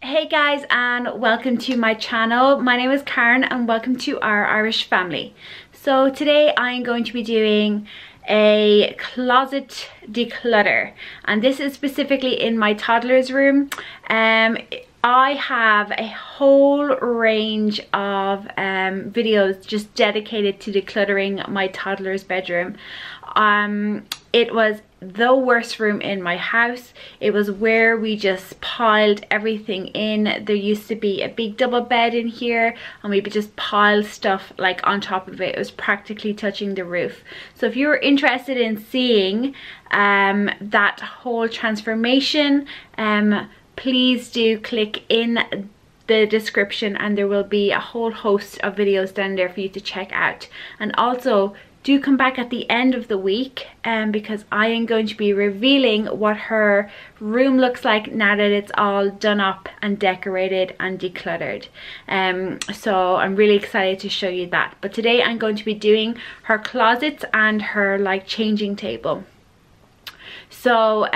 Hey guys, and welcome to my channel. My name is Karen and welcome to our Irish family. So today I'm going to be doing a closet declutter, and this is specifically in my toddler's room. I have a whole range of videos just dedicated to decluttering my toddler's bedroom. It was the worst room in my house. It was where we just piled everything in. There used to be a big double bed in here and we would just pile stuff like on top of it. It was practically touching the roof. So if you're interested in seeing that whole transformation, please do click in the description and there will be a whole host of videos down there for you to check out. And also do come back at the end of the week because I am going to be revealing what her room looks like now that it's all done up and decorated and decluttered. So I'm really excited to show you that. But today I'm going to be doing her closets and her like changing table. So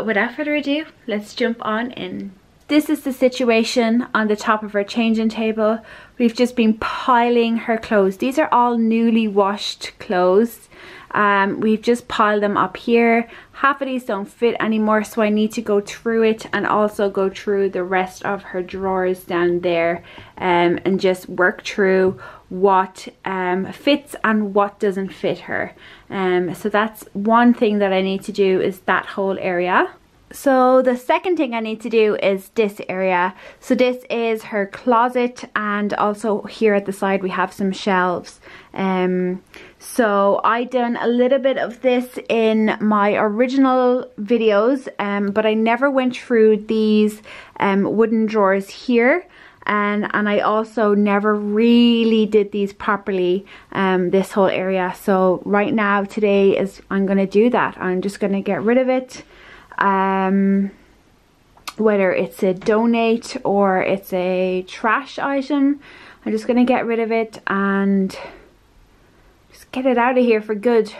without further ado, let's jump on in. This is the situation on the top of her changing table. We've just been piling her clothes. These are all newly washed clothes. We've just piled them up here. Half of these don't fit anymore, so I need to go through it and also go through the rest of her drawers down there and just work through what fits and what doesn't fit her. So that's one thing that I need to do, is that whole area. So the second thing I need to do is this area. So this is her closet, and also here at the side we have some shelves. So I done a little bit of this in my original videos, but I never went through these wooden drawers here. And I also never really did these properly, this whole area. So right now, today is, I'm going to do that. I'm just going to get rid of it. Whether it's a donate or it's a trash item, I'm just going to get rid of it and just get it out of here for good.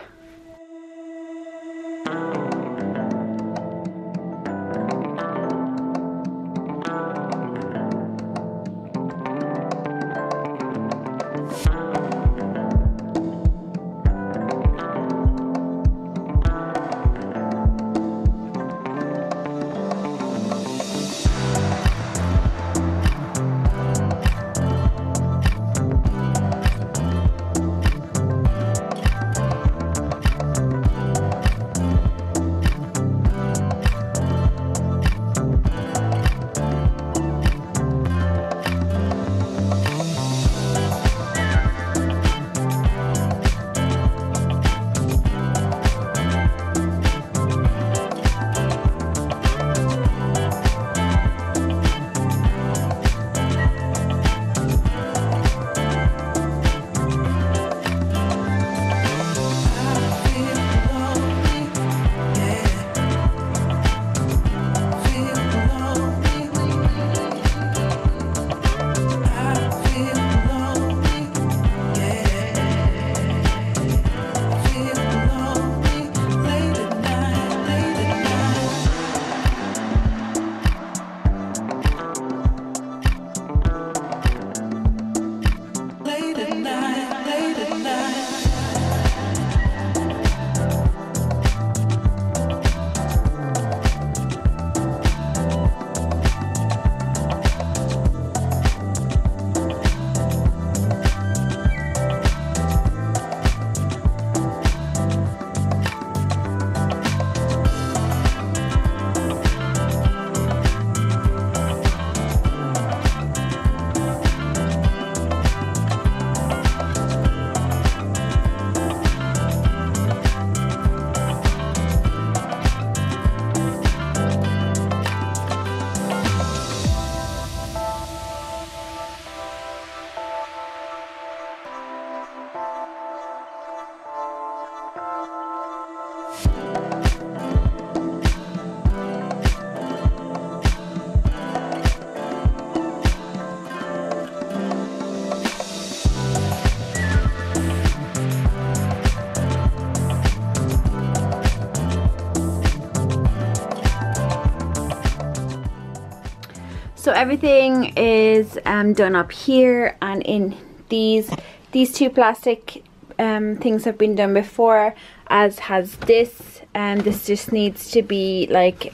everything is done up here, and in these two plastic things have been done before, as has this, and this just needs to be like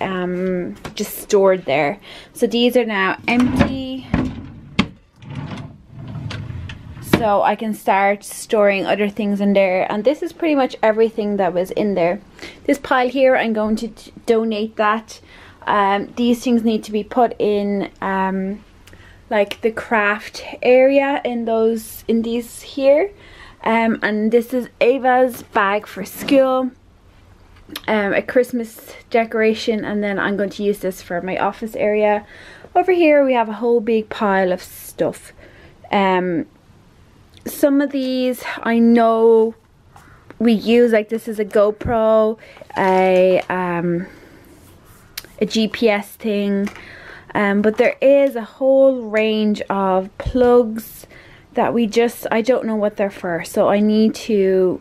just stored there. So these are now empty, so I can start storing other things in there. And this is pretty much everything that was in there. This pile here, I'm going to donate that. These things need to be put in like the craft area in these here. And this is Ava's bag for school, a Christmas decoration, and then I'm going to use this for my office area. Over here we have a whole big pile of stuff. Some of these I know we use, like this is a GoPro, a GPS thing, but there is a whole range of plugs that I don't know what they're for, so I need to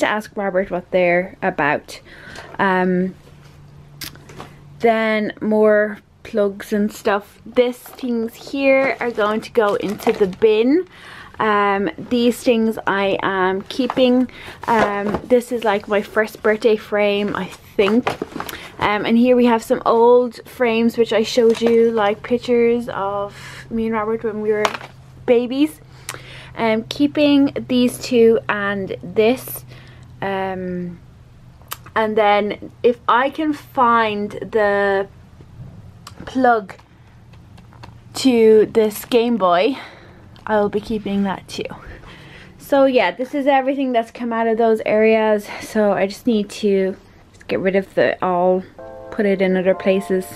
ask Robert what they're about. Then more plugs and stuff. These things here are going to go into the bin. These things I am keeping. This is like my first birthday frame, I think. And here we have some old frames which I showed you, like pictures of me and Robert when we were babies. Keeping these two and this. And then if I can find the plug to this Game Boy, I'll be keeping that too. So yeah, this is everything that's come out of those areas. So I just need to get rid of all, put it in other places.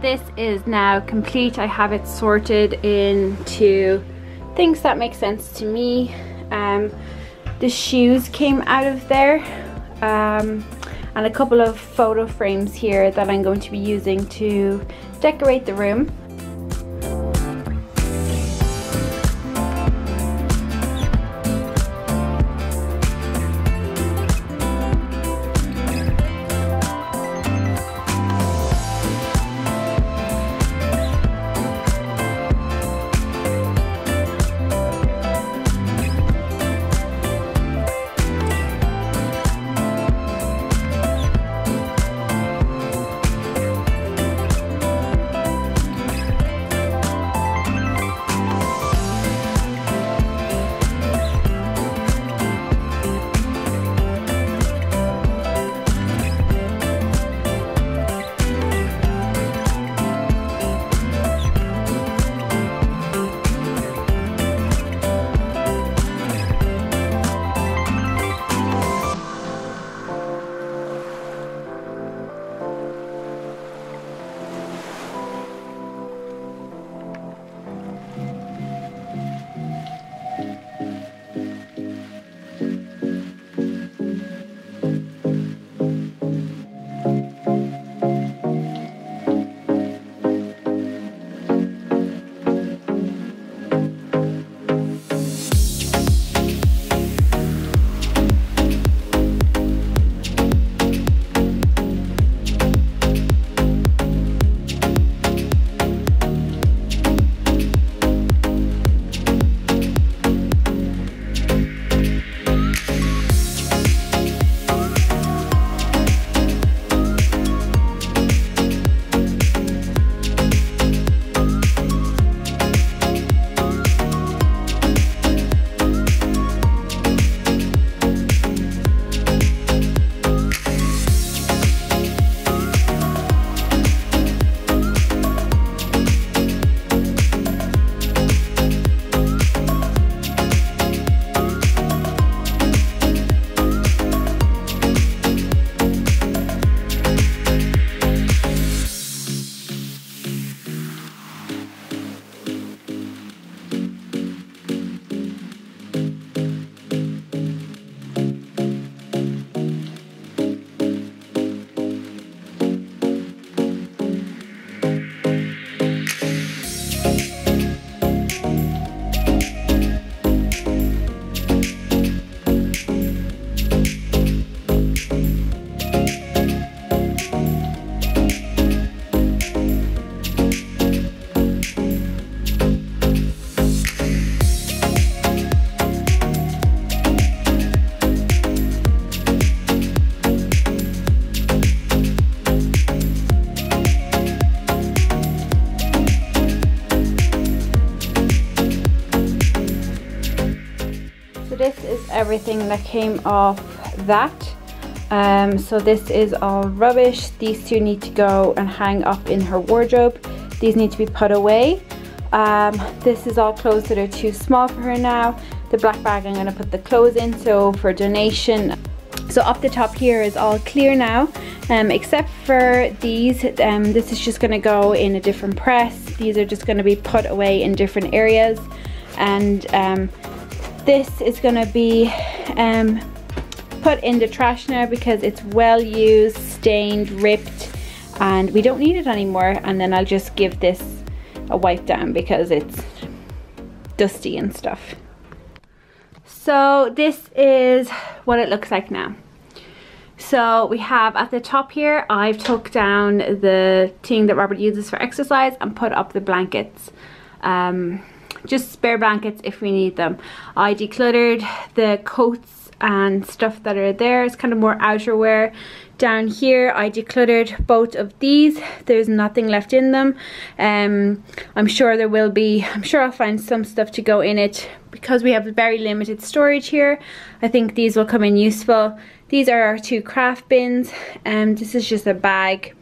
This is now complete. I have it sorted into things that make sense to me. The shoes came out of there, and a couple of photo frames here that I'm going to be using to decorate the room. everything that came off that. So this is all rubbish. These two need to go and hang up in her wardrobe. These need to be put away. This is all clothes that are too small for her now. The black bag I'm going to put the clothes in, so for donation. So up the top here is all clear now, except for these. This is just going to go in a different press. These are just going to be put away in different areas, and this is going to be put in the trash now because it's well used, stained, ripped, and we don't need it anymore. And then I'll just give this a wipe down because it's dusty and stuff. So this is what it looks like now. So we have at the top here, I've took down the thing that Robert uses for exercise and put up the blankets. Just spare blankets if we need them. I decluttered the coats and stuff that are there. It's kind of more outerwear. Down here I decluttered both of these. There's nothing left in them. I'm sure there will be, I'm sure I'll find some stuff to go in it because we have very limited storage here. I think these will come in useful. These are our two craft bins, and this is just a bag.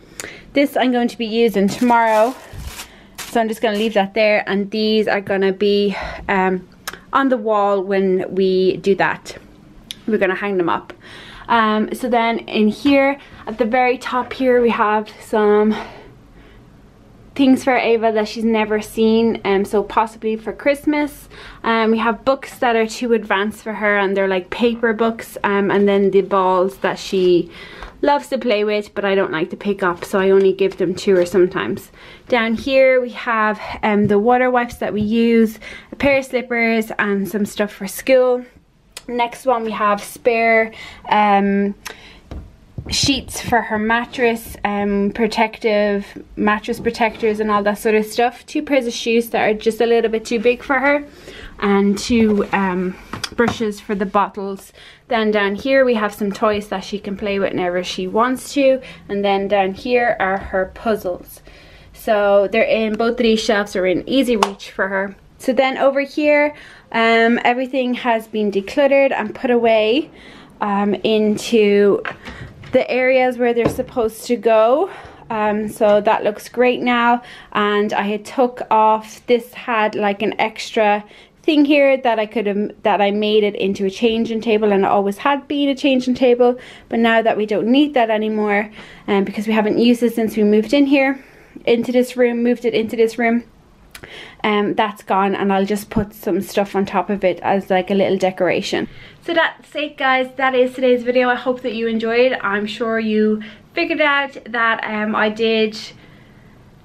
This I'm going to be using tomorrow, so I'm just going to leave that there, and these are going to be on the wall when we do that. We're going to hang them up. So then in here at the very top here we have some things for Ava that she's never seen, so possibly for Christmas. We have books that are too advanced for her, and they're like paper books, and then the balls that she loves to play with but I don't like to pick up, so I only give them to her sometimes. Down here we have the water wipes that we use, a pair of slippers, and some stuff for school. Next one we have spare sheets for her mattress, protective mattress protectors and all that sort of stuff. Two pairs of shoes that are just a little bit too big for her, and two brushes for the bottles. Then down here we have some toys that she can play with whenever she wants to, and then down here are her puzzles. So they're in, both of these shelves are in easy reach for her. So then over here everything has been decluttered and put away into the areas where they're supposed to go. So that looks great now, and I had took off, this had like an extra thing here that I could have, that I made it into a changing table, and it always had been a changing table, but now that we don't need that anymore, because we haven't used it since we moved in here into this room, moved it into this room, that's gone, and I'll just put some stuff on top of it as like a little decoration. So that's it guys, that is today's video. I hope that you enjoyed. I'm sure you figured out that I did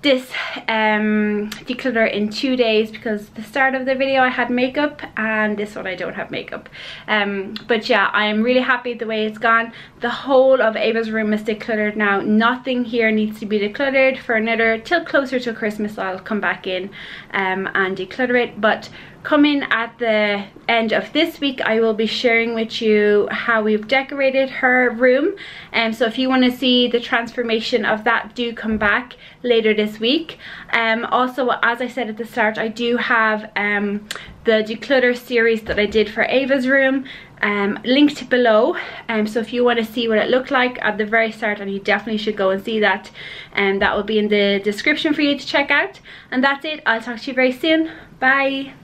this declutter in 2 days, because the start of the video I had makeup and this one I don't have makeup, but yeah, I am really happy the way it's gone. The whole of Ava's room is decluttered now. Nothing here needs to be decluttered for another till closer to Christmas. I'll come back in and declutter it, but coming at the end of this week I will be sharing with you how we've decorated her room, so if you want to see the transformation of that, do come back later this week. Also, as I said at the start, I do have the declutter series that I did for Ava's room linked below, so if you want to see what it looked like at the very start, and you definitely should go and see that, and that will be in the description for you to check out. And that's it, I'll talk to you very soon. Bye.